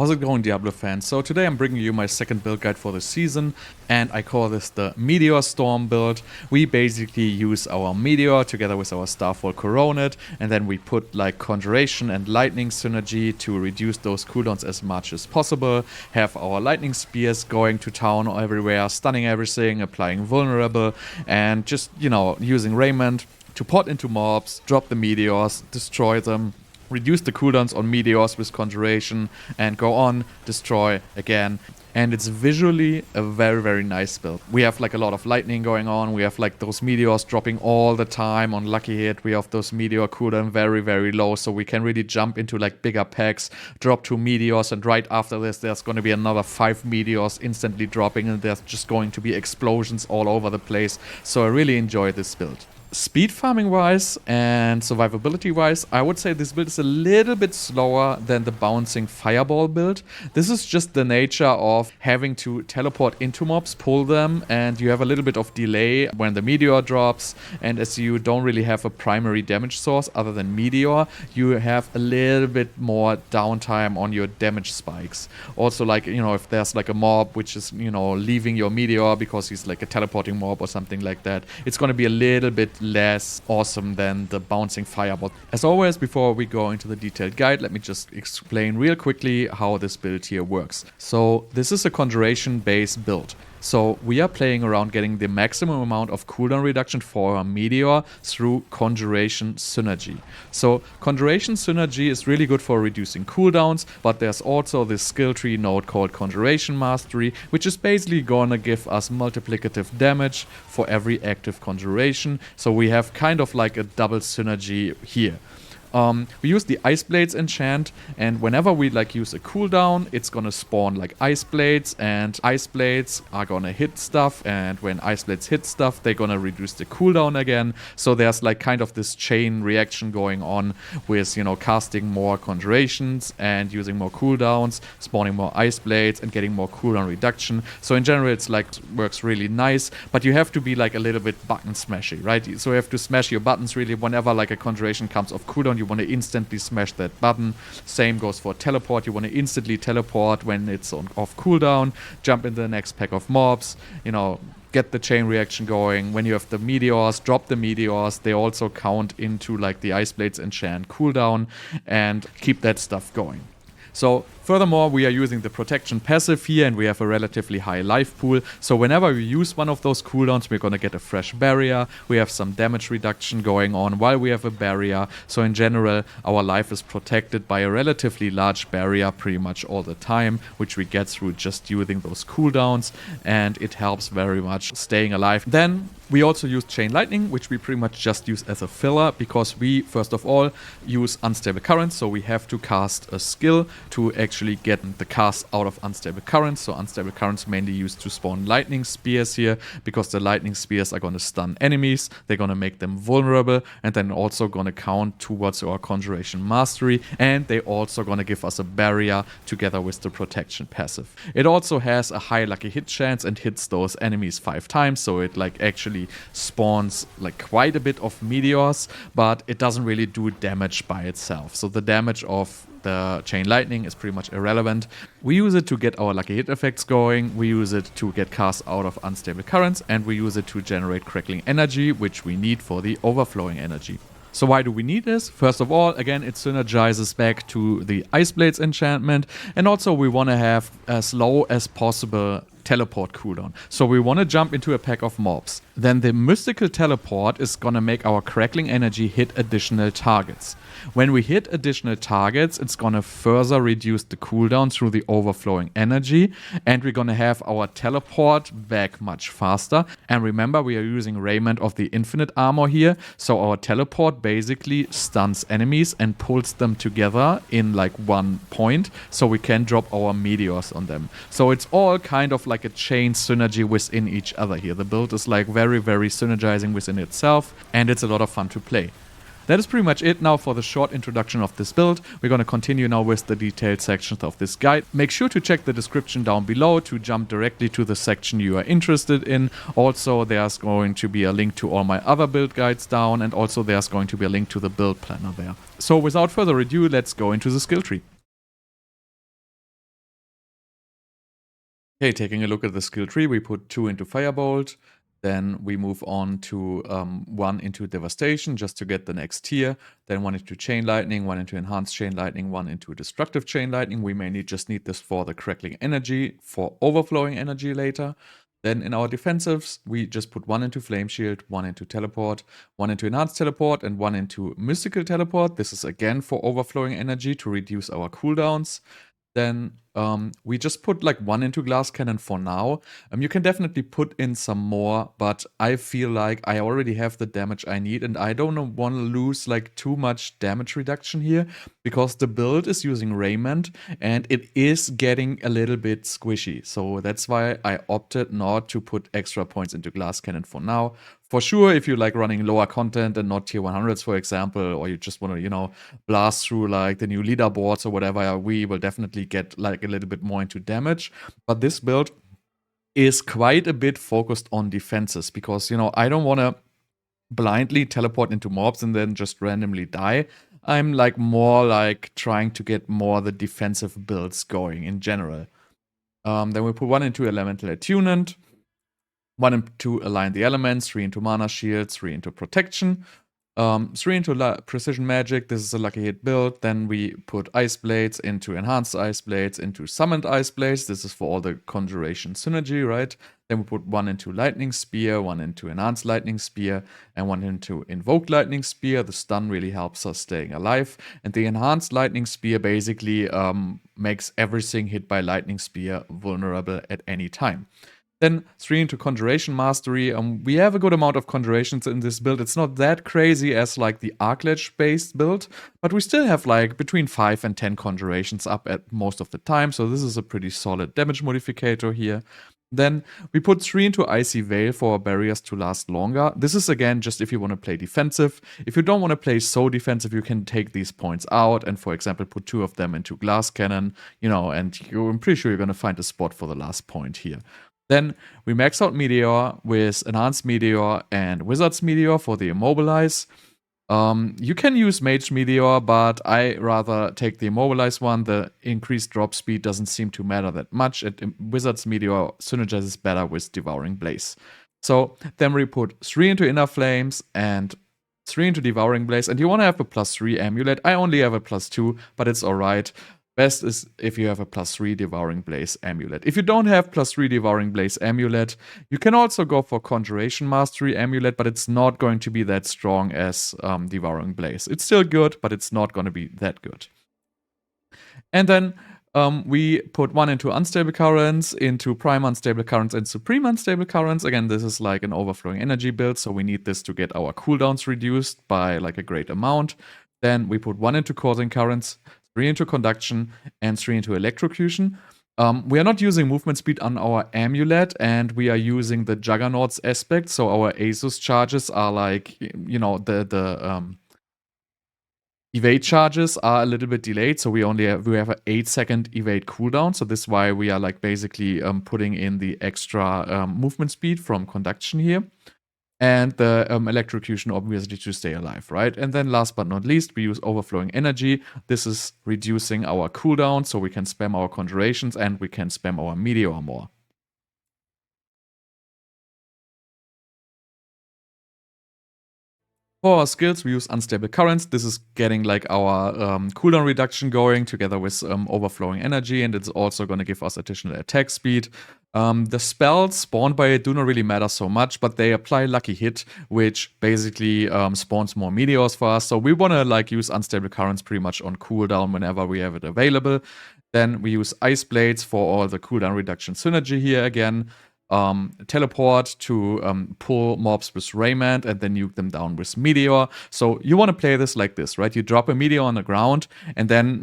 How's it going, Diablo fans? So today I'm bringing you my second build guide for the season, and I call this the Meteor Storm build. We basically use our Meteor together with our Starfall Coronet, and then we put like Conjuration and Lightning Synergy to reduce those cooldowns as much as possible, have our Lightning Spears going to town everywhere, stunning everything, applying Vulnerable, and just, using Raiment to pot into mobs, drop the meteors, destroy them, reduce the cooldowns on meteors with Conjuration, and go on, destroy again. And it's visually a very, very nice build. We have like a lot of lightning going on. We have like those meteors dropping all the time on lucky hit. We have those meteor cooldown very, very low, so we can really jump into like bigger packs, drop 2 meteors, and right after this there's going to be another 5 meteors instantly dropping, and there's just going to be explosions all over the place. So I really enjoy this build. Speed farming wise and survivability wise, I would say this build is a little bit slower than the bouncing fireball build. This is just the nature of having to teleport into mobs, pull them, and you have a little bit of delay when the meteor drops, and as you don't really have a primary damage source other than meteor, you have a little bit more downtime on your damage spikes. Also, like, if there's like a mob which is, leaving your meteor because he's like a teleporting mob or something like that, it's going to be a little bit less awesome than the bouncing fireball. As always, before we go into the detailed guide, let me just explain real quickly how this build here works. So this is a Conjuration based build. So we are playing around getting the maximum amount of cooldown reduction for our Meteor through Conjuration Synergy. So Conjuration Synergy is really good for reducing cooldowns, but there's also this skill tree node called Conjuration Mastery, which is basically gonna give us multiplicative damage for every active conjuration. So we have kind of like a double synergy here. We use the Ice Blades Enchant, and whenever we use a cooldown, it's gonna spawn like Ice Blades, and Ice Blades are gonna hit stuff, and when Ice Blades hit stuff, they're gonna reduce the cooldown again. So there's like kind of this chain reaction going on with, casting more Conjurations and using more cooldowns, spawning more Ice Blades and getting more cooldown reduction. So in general, it's like works really nice, but you have to be like a little bit button smashy, right? So you have to smash your buttons really whenever like a Conjuration comes off cooldown. You want to instantly smash that button. Same goes for teleport. You want to instantly teleport when it's off cooldown, jump into the next pack of mobs, get the chain reaction going. When you have the meteors, drop the meteors. They also count into like the Ice Blades Enchant cooldown, and keep that stuff going. So furthermore, we are using the protection passive here, and we have a relatively high life pool. So whenever we use one of those cooldowns, we're going to get a fresh barrier. We have some damage reduction going on while we have a barrier. So in general, our life is protected by a relatively large barrier pretty much all the time, which we get through just using those cooldowns, and it helps very much staying alive. Then we also use Chain Lightning, which we pretty much just use as a filler, because we, first of all, use Unstable Currents, so we have to cast a skill to actually get the cast out of Unstable Currents. So Unstable Currents mainly used to spawn Lightning Spears here, because the Lightning Spears are going to stun enemies, they're going to make them vulnerable, and then also going to count towards our Conjuration Mastery, and they also going to give us a barrier together with the protection passive. It also has a high lucky hit chance and hits those enemies 5 times, so it like actually spawns like quite a bit of meteors, but it doesn't really do damage by itself. So the damage of the Chain Lightning is pretty much irrelevant. We use it to get our lucky hit effects going, we use it to get cast out of Unstable Currents, and we use it to generate crackling energy, which we need for the overflowing energy. So why do we need this? First of all, again, it synergizes back to the Ice Blades enchantment, and also we want to have as low as possible teleport cooldown. So we want to jump into a pack of mobs. Then the mystical teleport is gonna make our crackling energy hit additional targets. When we hit additional targets, it's gonna further reduce the cooldown through the overflowing energy, and we're gonna have our teleport back much faster. And remember, we are using Raiment of the Infinite Armor here, so our teleport basically stuns enemies and pulls them together in like one point, so we can drop our meteors on them. So it's all kind of like a chain synergy within each other here. The build is like very, very synergizing within itself, and it's a lot of fun to play. That is pretty much it now for the short introduction of this build. We're going to continue now with the detailed sections of this guide. Make sure to check the description down below to jump directly to the section you are interested in. Also, there's going to be a link to all my other build guides down, and also there's going to be a link to the build planner there. So without further ado, let's go into the skill tree. Okay, taking a look at the skill tree, we put 2 into Firebolt. Then we move on to 1 into Devastation just to get the next tier. Then 1 into Chain Lightning, 1 into Enhanced Chain Lightning, 1 into Destructive Chain Lightning. We mainly just need this for the Crackling Energy, for Overflowing Energy later. Then in our defensives, we just put 1 into Flame Shield, 1 into Teleport, 1 into Enhanced Teleport, and 1 into Mystical Teleport. This is again for Overflowing Energy to reduce our cooldowns. Then we just put like 1 into Glass Cannon for now. You can definitely put in some more, but I feel like I already have the damage I need, and I don't want to lose like too much damage reduction here, because the build is using Raiment, and it is getting a little bit squishy. So that's why I opted not to put extra points into Glass Cannon for now. For sure, if you like running lower content and not tier 100s, for example, or you just want to, blast through like the new leaderboards or whatever, we will definitely get like a little bit more into damage. But this build is quite a bit focused on defenses because, I don't want to blindly teleport into mobs and then just randomly die. I'm like more like trying to get more the defensive builds going in general. Then we put 1 into Elemental Attunement, 1 into Align the Elements, 3 into Mana Shield, 3 into Protection, 3 into Precision Magic. This is a lucky hit build. Then we put Ice Blades into Enhanced Ice Blades, into Summoned Ice Blades. This is for all the Conjuration Synergy, right? Then we put 1 into Lightning Spear, 1 into Enhanced Lightning Spear, and 1 into Invoked Lightning Spear. The stun really helps us staying alive. And the Enhanced Lightning Spear basically makes everything hit by Lightning Spear vulnerable at any time. Then 3 into Conjuration Mastery. We have a good amount of Conjurations in this build. It's not that crazy as like the Arcledge based build, but we still have like between 5 and 10 Conjurations up at most of the time, so this is a pretty solid damage modificator here. Then we put 3 into Icy Veil for barriers to last longer. This is again just if you want to play defensive. If you don't want to play so defensive, you can take these points out and, for example, put 2 of them into Glass Cannon, and I'm pretty sure you're going to find a spot for the last point here. Then we max out Meteor with Enhanced Meteor and Wizard's Meteor for the Immobilize. You can use Mage Meteor, but I rather take the Immobilize one. The increased drop speed doesn't seem to matter that much. Wizard's Meteor synergizes better with Devouring Blaze. So then we put 3 into Inner Flames and 3 into Devouring Blaze. And you want to have a +3 amulet. I only have a +2, but it's alright. Best is if you have a +3 Devouring Blaze amulet. If you don't have +3 Devouring Blaze amulet, you can also go for Conjuration Mastery amulet, but it's not going to be that strong as Devouring Blaze. It's still good, but it's not going to be that good. And then we put 1 into Unstable Currents, into Prime Unstable Currents, and Supreme Unstable Currents. Again, this is like an Overflowing Energy build, so we need this to get our cooldowns reduced by like a great amount. Then we put 1 into Causing Currents, 3 into Conduction, and 3 into Electrocution. We are not using movement speed on our amulet, and we are using the Juggernaut's aspect, so our Asus charges are like, the evade charges are a little bit delayed, so we have an 8-second evade cooldown. So this is why we are like basically putting in the extra movement speed from Conduction here. And the electrocution, obviously, to stay alive, right? And then last but not least, we use Overflowing Energy. This is reducing our cooldown, so we can spam our Conjurations and we can spam our Meteor more. For our skills, we use Unstable Currents. This is getting like our cooldown reduction going together with Overflowing Energy, and it's also going to give us additional attack speed. The spells spawned by it do not really matter so much, but they apply Lucky Hit, which basically spawns more meteors for us. So we want to like use Unstable Currents pretty much on cooldown whenever we have it available. Then we use Ice Blades for all the cooldown reduction synergy here again. Teleport to pull mobs with Raiment and then nuke them down with Meteor. So you want to play this like this, right? You drop a Meteor on the ground and then,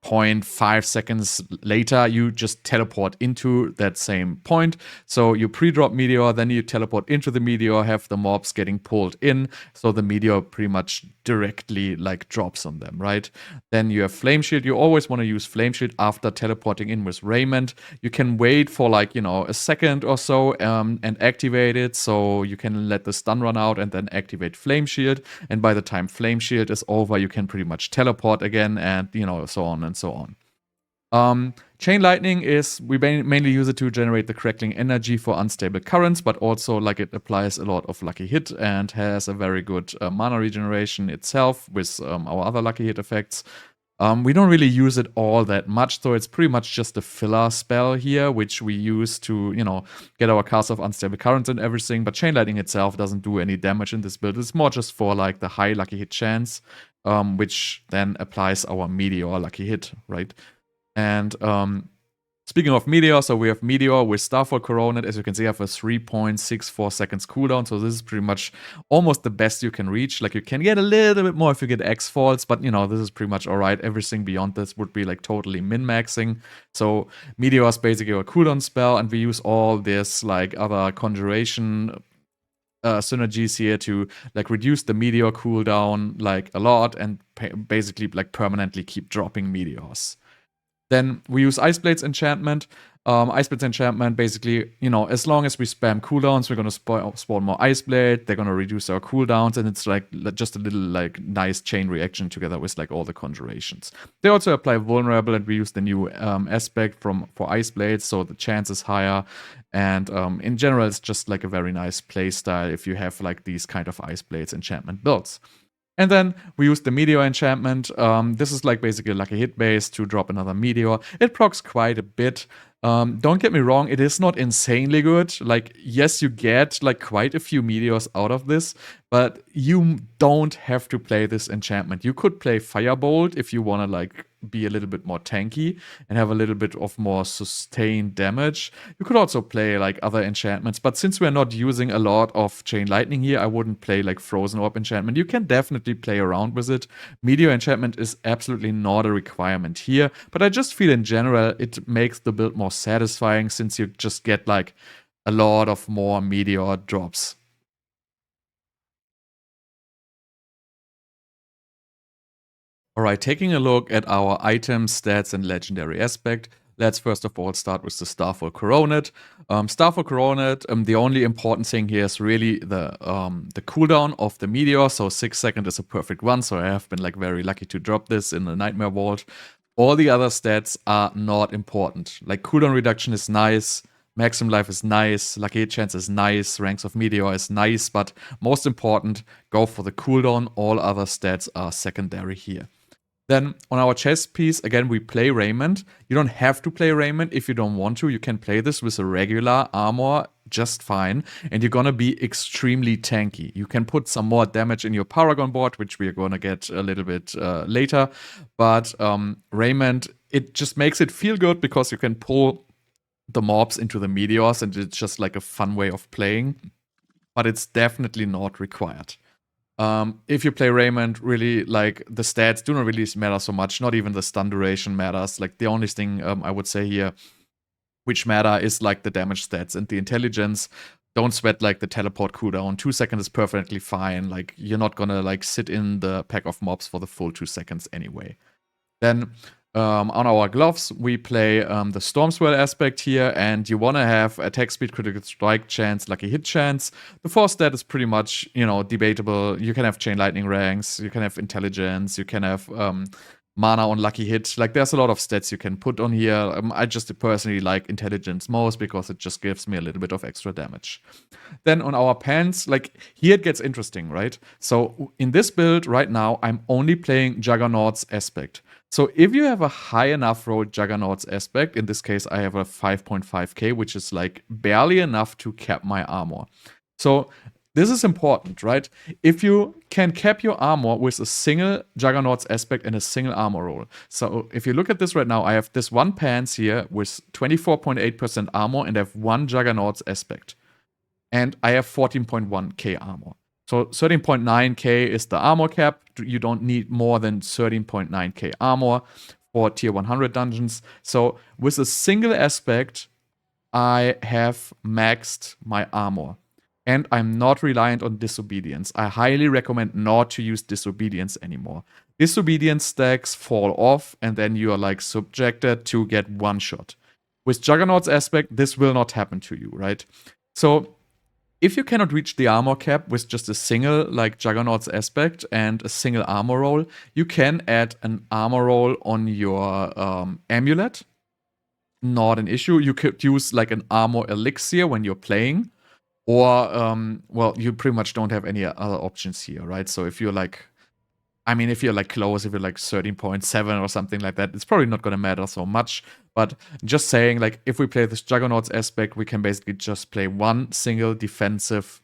0.5 seconds later, you just teleport into that same point. So you pre-drop Meteor, then you teleport into the Meteor, have the mobs getting pulled in, so the Meteor pretty much directly like drops on them, right? Then you have Flame Shield. You always want to use Flame Shield after teleporting in with Raiment. You can wait for like, a second or so and activate it, so you can let the stun run out and then activate Flame Shield. And by the time Flame Shield is over, you can pretty much teleport again and, so on and so on. Chain Lightning is, we mainly use it to generate the crackling energy for unstable currents, but also like it applies a lot of Lucky Hit and has a very good mana regeneration itself with our other Lucky Hit effects. We don't really use it all that much, so it's pretty much just a filler spell here, which we use to, you know, get our cast of unstable currents and everything, but Chain Lightning itself doesn't do any damage in this build. It's more just for like the high Lucky Hit chance, which then applies our Meteor Lucky Hit, right? And speaking of Meteor, so we have Meteor with Starfall Coronet. As you can see, I have a 3.64 seconds cooldown. So this is pretty much almost the best you can reach. Like you can get a little bit more if you get X-Falls, but you know, this is pretty much alright. Everything beyond this would be like totally min-maxing. So Meteor is basically a cooldown spell, and we use all this like other Conjuration synergies here to like reduce the Meteor cooldown like a lot and basically like permanently keep dropping meteors. Then we use Ice Blades Enchantment. Ice Blades Enchantment, basically, you know, as long as we spam cooldowns, we're going to spawn more Ice Blade. They're going to reduce our cooldowns, and it's like just a little like nice chain reaction together with like all the Conjurations. They also apply Vulnerable, and we use the new aspect for Ice Blades, so the chance is higher. And in general, it's just like a very nice playstyle if you have like these kind of Ice Blades Enchantment builds. And then we use the Meteor enchantment. This is like basically like a hit base to drop another Meteor. It procs quite a bit. Don't get me wrong, it is not insanely good. Like, yes, you get like quite a few Meteors out of this, but you don't have to play this enchantment. You could play Firebolt if you want to like be a little bit more tanky and have a little bit of more sustained damage. You could also play like other enchantments, but since we're not using a lot of Chain Lightning here, I wouldn't play like Frozen Orb enchantment. You can definitely play around with it. Meteor enchantment is absolutely not a requirement here, but I just feel in general it makes the build more satisfying since you just get like a lot of more Meteor drops. Alright, taking a look at our items, stats, and legendary aspect, let's first of all start with the Starfall Coronet. Starfall Coronet, the only important thing here is really the cooldown of the Meteor, so 6 seconds is a perfect one, so I have been like very lucky to drop this in the Nightmare Vault. All the other stats are not important. Like cooldown reduction is nice, maximum life is nice, lucky hit chance is nice, ranks of Meteor is nice, but most important, go for the cooldown, all other stats are secondary here. Then on our chest piece, again, we play Raiment. You don't have to play Raiment if you don't want to. You can play this with a regular armor just fine, and you're gonna be extremely tanky. You can put some more damage in your Paragon Board, which we're gonna get a little bit later. But Raiment, it just makes it feel good because you can pull the mobs into the meteors, and it's just like a fun way of playing. But it's definitely not required. If you play Raiment, really, like, the stats do not really matter so much. Not even the stun duration matters. Like, the only thing I would say here which matter is, like, the damage stats and the intelligence. Don't sweat, like, the teleport cooldown. 2 seconds is perfectly fine. Like, you're not gonna, like, sit in the pack of mobs for the full 2 seconds anyway. Then on our gloves, we play the Storm Swell aspect here, and you want to have attack speed, critical strike chance, lucky hit chance. The fourth stat is pretty much, you know, debatable. You can have Chain Lightning ranks, you can have intelligence, you can have mana on lucky hit. Like, there's a lot of stats you can put on here. I just personally like intelligence most because it just gives me a little bit of extra damage. Then on our pants, like, here it gets interesting, right? So in this build right now, I'm only playing Juggernaut's aspect. So if you have a high enough rolled Juggernaut's aspect, in this case I have a 5.5k, which is like barely enough to cap my armor. So this is important, right? If you can cap your armor with a single Juggernaut's aspect and a single armor roll. So if you look at this right now, I have this one pants here with 24.8% armor, and I have one Juggernaut's aspect. And I have 14.1k armor. So 13.9k is the armor cap. You don't need more than 13.9k armor for tier 100 dungeons. So with a single aspect, I have maxed my armor. And I'm not reliant on Disobedience. I highly recommend not to use Disobedience anymore. Disobedience stacks fall off, and then you are like subjected to get one shot. With Juggernaut's aspect, this will not happen to you, right? So If you cannot reach the armor cap with just a single, like Juggernaut's aspect and a single armor roll, you can add an armor roll on your amulet. Not an issue. You could use like an armor elixir when you're playing, or well, you pretty much don't have any other options here, right? So if you're like, I mean, if you're like close, if you're like 13.7 or something like that, it's probably not going to matter so much. But just saying, like, if we play this Juggernaut's aspect, we can basically just play one single defensive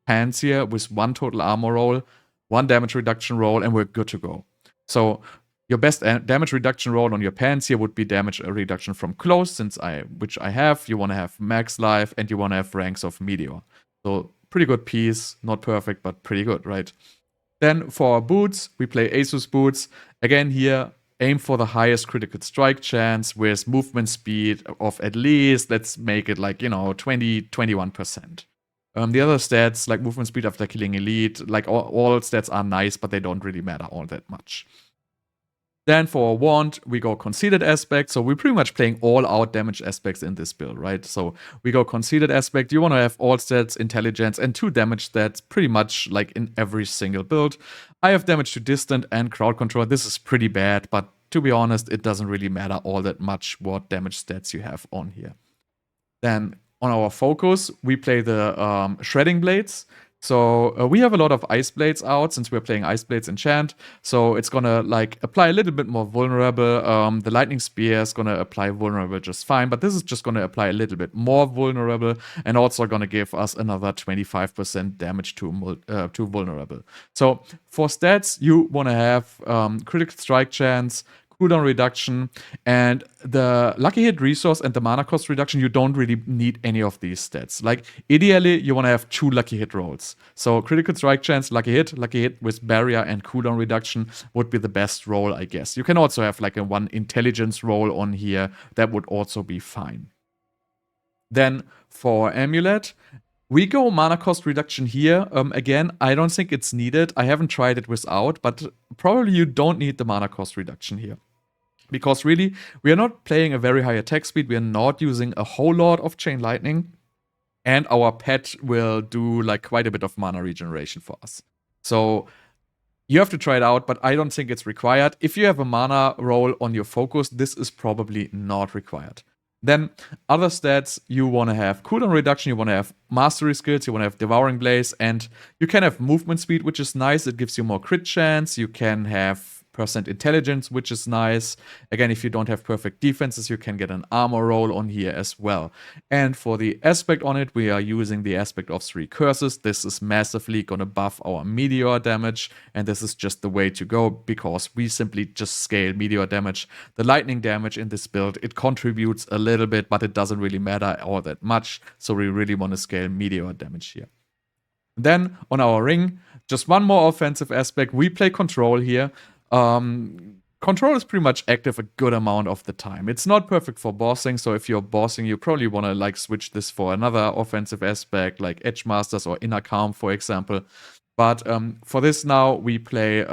panzer with one total armor roll, one damage reduction roll, and we're good to go. So your best damage reduction roll on your panzer would be damage reduction from close, which I have. You want to have max life, and you want to have ranks of Meteor. So pretty good piece, not perfect, but pretty good, right? Then for our boots, we play Asus boots. Again here, aim for the highest critical strike chance with movement speed of at least, let's make it like, 20, 21%. The other stats, like movement speed after killing elite, like all stats are nice, but they don't really matter all that much. Then for wand, we go Conceited aspect. So we're pretty much playing all out damage aspects in this build, right? So we go Conceited aspect. You want to have all stats, intelligence, and 2 damage stats pretty much like in every single build. I have damage to distant and crowd control. This is pretty bad, but to be honest, it doesn't really matter all that much what damage stats you have on here. Then on our focus, we play the Shredding Blades. So we have a lot of Ice Blades out since we're playing Ice Blades Enchant. So it's gonna like apply a little bit more vulnerable. The Lightning Spear is gonna apply vulnerable just fine, but this is just gonna apply a little bit more vulnerable and also gonna give us another 25% damage to vulnerable. So for stats, you wanna have critical strike chance, cooldown reduction, and the lucky hit resource and the mana cost reduction. You don't really need any of these stats. Like ideally, you want to have 2 lucky hit rolls. So critical strike chance, lucky hit with barrier and cooldown reduction would be the best roll, I guess. You can also have like a 1 intelligence roll on here. That would also be fine. Then for amulet, we go mana cost reduction here. Again, I don't think it's needed. I haven't tried it without, but probably you don't need the mana cost reduction here. Because really, we are not playing a very high attack speed. We are not using a whole lot of Chain Lightning. And our pet will do like quite a bit of mana regeneration for us. So you have to try it out, but I don't think it's required. If you have a mana roll on your focus, this is probably not required. Then other stats, you want to have cooldown reduction, you want to have mastery skills, you want to have devouring blaze, and you can have movement speed, which is nice. It gives you more crit chance. You can have % intelligence, which is nice. Again, if you don't have perfect defenses, you can get an armor roll on here as well. And for the aspect on it, we are using the aspect of 3 curses. This is massively gonna buff our meteor damage, and this is just the way to go because we simply just scale meteor damage. The lightning damage in this build, it contributes a little bit, but it doesn't really matter all that much. So we really want to scale meteor damage here. Then on our ring, just one more offensive aspect. We play control here. Control is pretty much active a good amount of the time. It's not perfect for bossing, so if you're bossing, you probably want to like switch this for another offensive aspect like Edge Masters or Inner Calm, for example. But for this now, we play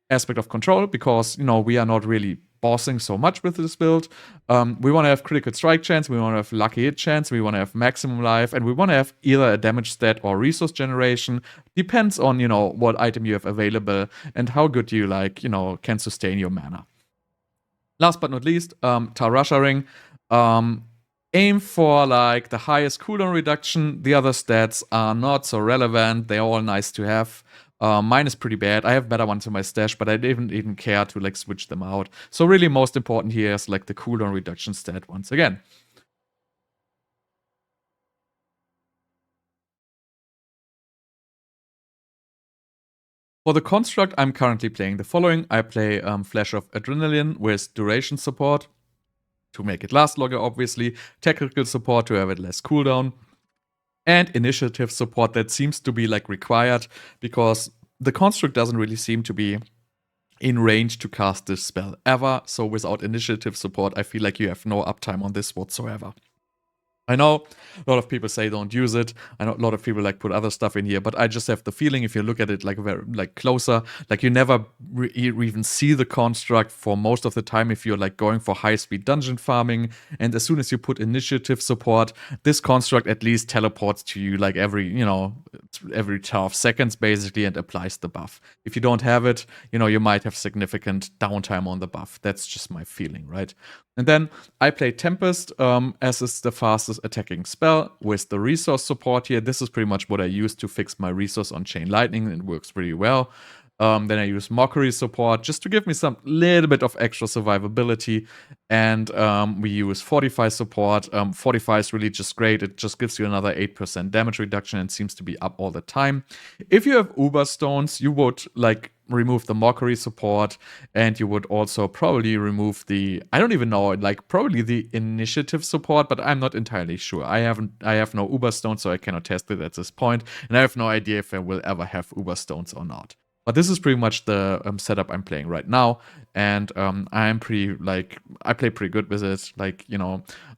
aspect of control because, we are not really bossing so much with this build. We want to have critical strike chance, we want to have lucky hit chance, we want to have maximum life, and we want to have either a damage stat or resource generation. Depends on, what item you have available and how good you can sustain your mana. Last but not least, Tarasha Ring. Aim for like the highest cooldown reduction. The other stats are not so relevant. They're all nice to have. Mine is pretty bad. I have better ones in my stash, but I didn't even care to like switch them out. So really most important here is like the cooldown reduction stat once again. For the construct, I'm currently playing the following. I play Flash of Adrenaline with duration support to make it last longer, obviously. Technical support to have it less cooldown. And initiative support that seems to be like required because the construct doesn't really seem to be in range to cast this spell ever. So without initiative support, I feel like you have no uptime on this whatsoever. I know a lot of people say don't use it. I know a lot of people like put other stuff in here, but I just have the feeling if you look at it like very like closer, like you never even see the construct for most of the time if you're like going for high speed dungeon farming. And as soon as you put initiative support, this construct at least teleports to you like every 12 seconds basically and applies the buff. If you don't have it, you might have significant downtime on the buff. That's just my feeling, right? And then I play Tempest, as is the fastest attacking spell with the resource support here. This is pretty much what I use to fix my resource on Chain Lightning. It works pretty well. Then I use Mockery support just to give me some little bit of extra survivability. And we use Fortify support. Fortify is really just great. It just gives you another 8% damage reduction and seems to be up all the time. If you have Uber Stones, you would like remove the Mockery support, and you would also probably remove the, I don't even know, like probably the initiative support, but I'm not entirely sure. I have no Uber Stones, so I cannot test it at this point, and I have no idea if I will ever have Uber Stones or not. But this is pretty much the setup I'm playing right now, and I'm pretty like I play pretty good with it. Like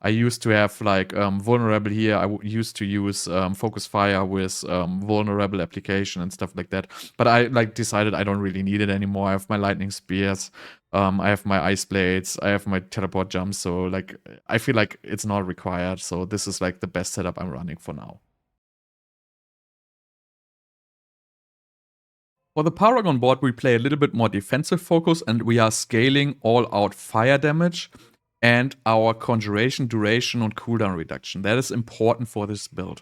I used to have like vulnerable here. I used to use focus fire with vulnerable application and stuff like that. But I like decided I don't really need it anymore. I have my lightning spears. I have my ice blades. I have my teleport jumps. So like I feel like it's not required. So this is like the best setup I'm running for now. For the Paragon board, we play a little bit more defensive focus, and we are scaling all out fire damage and our conjuration duration and cooldown reduction. That is important for this build.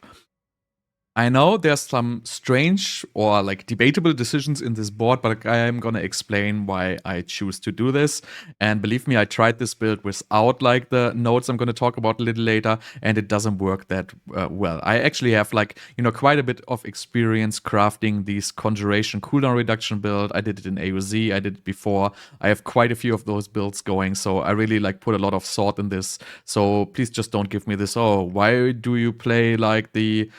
I know there's some strange or like debatable decisions in this board, but I am gonna explain why I choose to do this. And believe me, I tried this build without like the nodes I'm gonna talk about a little later, and it doesn't work that well. I actually have like quite a bit of experience crafting these conjuration cooldown reduction build. I did it in AOZ, I did it before. I have quite a few of those builds going, so I really like put a lot of thought in this. So please just don't give me this. Oh, why do you play like the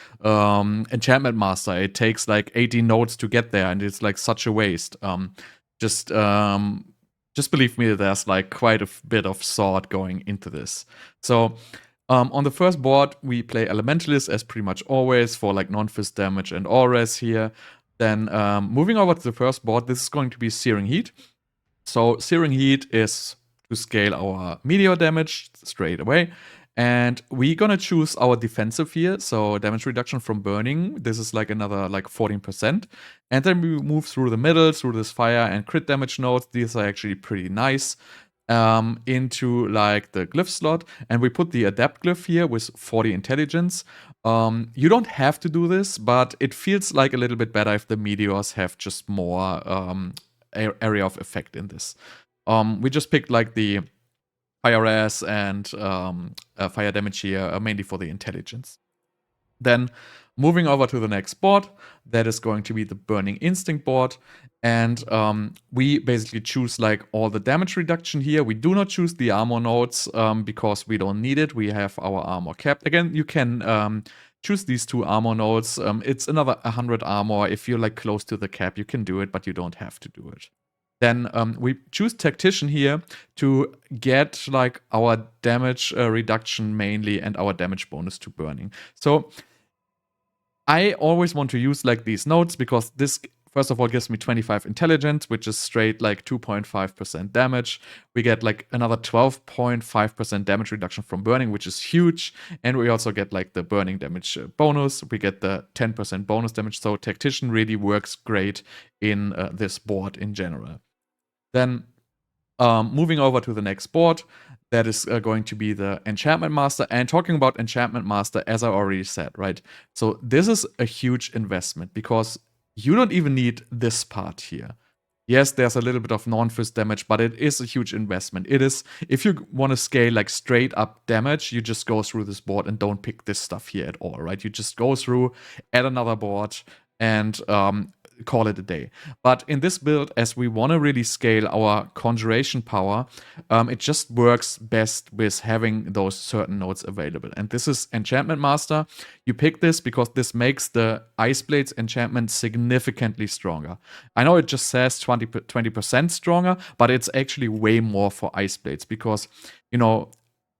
Enchantment Master? It takes like 80 nodes to get there, and it's like such a waste. Just believe me, there's like quite a bit of thought going into this. So on the first board, we play Elementalist as pretty much always for like non-fist damage and all res here. Then moving over to the first board, this is going to be Searing Heat. So Searing Heat is to scale our meteor damage straight away. And we're gonna choose our defensive here, so damage reduction from burning. This is like another like 14%. And then we move through the middle, through this fire and crit damage nodes. These are actually pretty nice. Into like the glyph slot, and we put the adapt glyph here with 40 intelligence. You don't have to do this, but it feels like a little bit better if the meteors have just more area of effect in this. We just picked like the IRS and fire damage here, mainly for the intelligence. Then moving over to the next board, that is going to be the Burning Instinct board. And we basically choose like all the damage reduction here. We do not choose the armor nodes because we don't need it. We have our armor capped. Again, you can choose these two armor nodes. It's another 100 armor. If you're like close to the cap, you can do it, but you don't have to do it. Then we choose Tactician here to get like our damage reduction mainly and our damage bonus to burning. So I always want to use like these nodes because this first of all gives me 25 intelligence, which is straight like 2.5% damage. We get like another 12.5% damage reduction from burning, which is huge. And we also get like the burning damage bonus. We get the 10% bonus damage. So Tactician really works great in this board in general. Then moving over to the next board, that is going to be the Enchantment Master. And talking about Enchantment Master, as I already said, right? So this is a huge investment because you don't even need this part here. Yes, there's a little bit of non-fist damage, but it is a huge investment. It is, if you want to scale like straight up damage, you just go through this board and don't pick this stuff here at all, right? You just go through, add another board, and call it a day. But in this build, as we want to really scale our conjuration power, it just works best with having those certain nodes available. And this is Enchantment Master. You pick this because this makes the Ice Blades enchantment significantly stronger. I know it just says 20% stronger, but it's actually way more for Ice Blades because,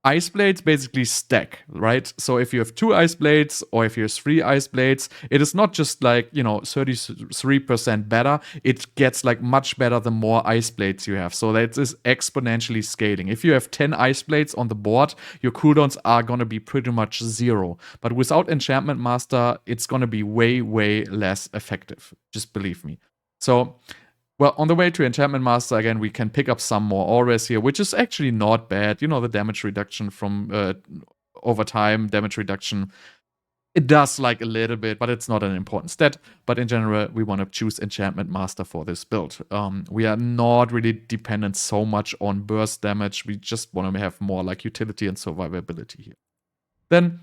Ice Blades basically stack, right? So if you have 2 Ice Blades or if you have 3 Ice Blades, it is not just like, 33% better. It gets like much better the more Ice Blades you have. So that is exponentially scaling. If you have 10 Ice Blades on the board, your cooldowns are going to be pretty much 0. But without Enchantment Master, it's going to be way, way less effective. Just believe me. So well, on the way to Enchantment Master, again, we can pick up some more auras here, which is actually not bad. You know, the damage reduction from over time, damage reduction, it does like a little bit, but it's not an important stat. But in general, we want to choose Enchantment Master for this build. We are not really dependent so much on burst damage. We just want to have more like utility and survivability here. Then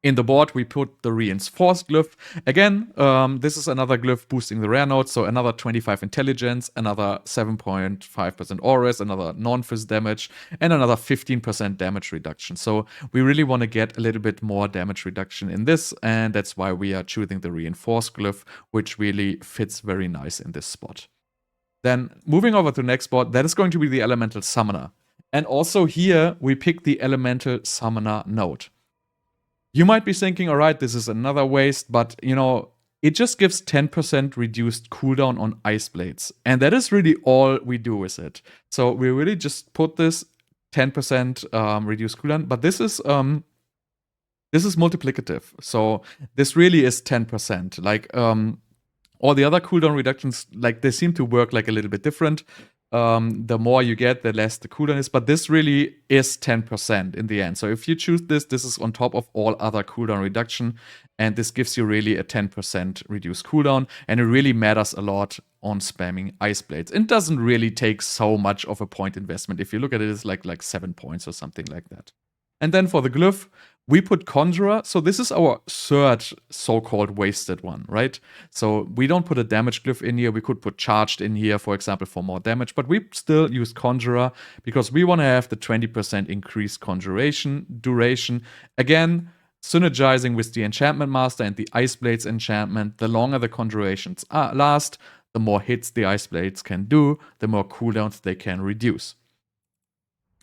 in the board, we put the Reinforced Glyph. Again, this is another glyph boosting the rare node, so another 25 intelligence, another 7.5% auras, another non-fizz damage, and another 15% damage reduction. So we really want to get a little bit more damage reduction in this, and that's why we are choosing the Reinforced Glyph, which really fits very nice in this spot. Then moving over to the next board, that is going to be the Elemental Summoner. And also here, we pick the Elemental Summoner node. You might be thinking, all right, this is another waste, but it just gives 10% reduced cooldown on Ice Blades. And that is really all we do with it. So we really just put this 10% reduced cooldown, but this is multiplicative. So this really is 10%. Like all the other cooldown reductions, like they seem to work like a little bit different. The more you get, the less the cooldown is. But this really is 10% in the end. So if you choose this, this is on top of all other cooldown reduction. And this gives you really a 10% reduced cooldown. And it really matters a lot on spamming Ice Blades. It doesn't really take so much of a point investment. If you look at it, it's like 7 points or something like that. And then for the glyph, we put Conjurer. So this is our third so-called wasted one, right? So we don't put a damage glyph in here. We could put Charged in here, for example, for more damage. But we still use Conjurer because we want to have the 20% increased conjuration duration. Again, synergizing with the Enchantment Master and the Ice Blades enchantment. The longer the conjurations last, the more hits the Ice Blades can do, the more cooldowns they can reduce.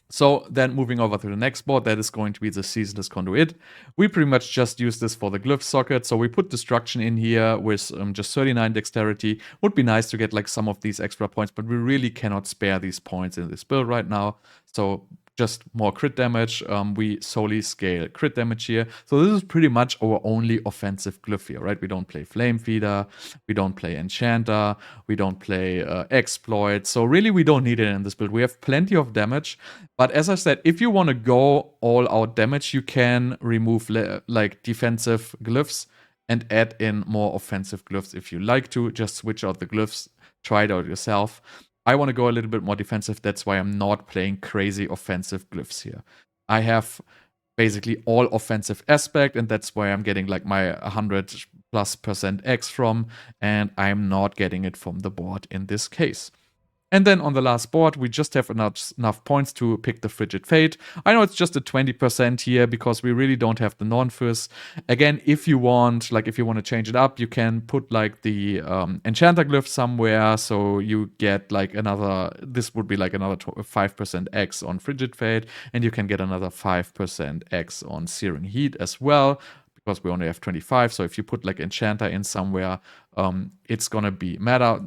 So then moving over to the next board, that is going to be the Seasonless Conduit. We pretty much just use this for the glyph socket. So we put Destruction in here with just 39 dexterity. Would be nice to get like some of these extra points, but we really cannot spare these points in this build right now. So just more crit damage. We solely scale crit damage here. So this is pretty much our only offensive glyph here, right? We don't play Flame Feeder, we don't play Enchanter, we don't play Exploit. So really we don't need it in this build. We have plenty of damage. But as I said, if you want to go all out damage, you can remove like defensive glyphs and add in more offensive glyphs if you like to. Just switch out the glyphs, try it out yourself. I want to go a little bit more defensive. That's why I'm not playing crazy offensive glyphs here. I have basically all offensive aspect, and that's why I'm getting like my 100+% X from, and I'm not getting it from the board in this case. And then on the last board, we just have enough points to pick the Frigid Fate. I know it's just a 20% here because we really don't have the non-fizz. Again, if you want to change it up, you can put like the Enchanter Glyph somewhere. So you get like this would be like another 5% X on Frigid Fate. And you can get another 5% X on Searing Heat as well, because we only have 25. So if you put like Enchanter in somewhere, it's going to matter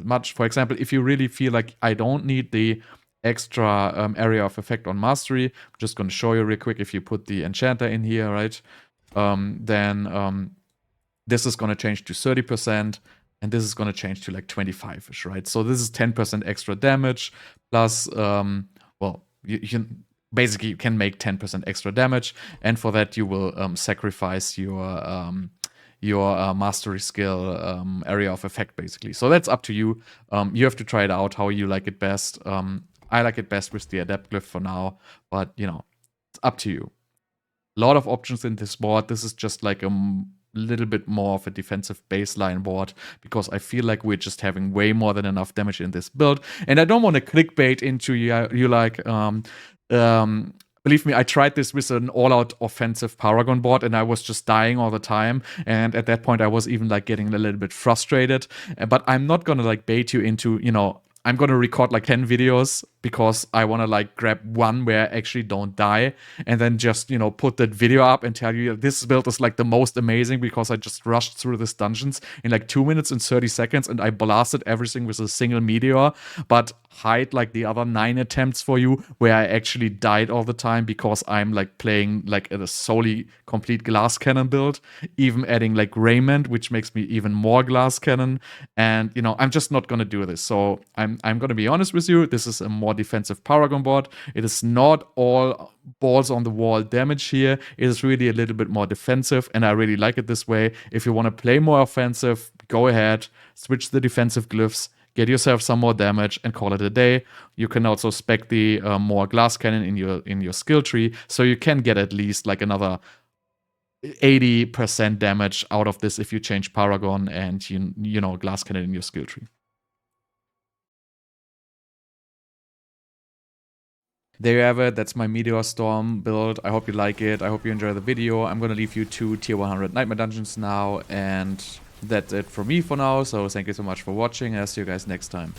much. For example, if you really feel like I don't need the extra area of effect on mastery, I'm just going to show you real quick. If you put the Enchanter in here, right, then this is going to change to 30%, and this is going to change to like 25-ish, right? So this is 10% extra damage, plus, well, you basically can make 10% extra damage, and for that you will sacrifice your mastery skill area of effect, basically. So that's up to you. You have to try it out how you like it best. I like it best with the Adept Glyph for now, but it's up to you. A lot of options in this board. This is just like a little bit more of a defensive baseline board because I feel like we're just having way more than enough damage in this build, and I don't want to clickbait into you like believe me, I tried this with an all-out offensive Paragon board, and I was just dying all the time. And at that point, I was even like getting a little bit frustrated. But I'm not gonna like bait you into, I'm gonna record like 10 videos because I want to like grab one where I actually don't die, and then just, you know, put that video up and tell you this build is like the most amazing because I just rushed through this dungeons in like 2 minutes and 30 seconds and I blasted everything with a single meteor, but hide like the other 9 attempts for you where I actually died all the time because I'm like playing like a solely complete glass cannon build, even adding like Raiment, which makes me even more glass cannon. And, you know, I'm just not going to do this. So I'm going to be honest with you. This is a more defensive Paragon board. It is not all balls on the wall damage here. It is really a little bit more defensive, and I really like it this way. If you want to play more offensive, go ahead, switch the defensive glyphs, get yourself some more damage, and call it a day. You can also spec the more glass cannon in your skill tree, so you can get at least like another 80% damage out of this if you change Paragon and you know, glass cannon in your skill tree. There you have it. That's my Meteor Storm build. I hope you like it. I hope you enjoy the video. I'm going to leave you 2 tier 100 Nightmare Dungeons now, and that's it for me for now. So thank you so much for watching, and I'll see you guys next time.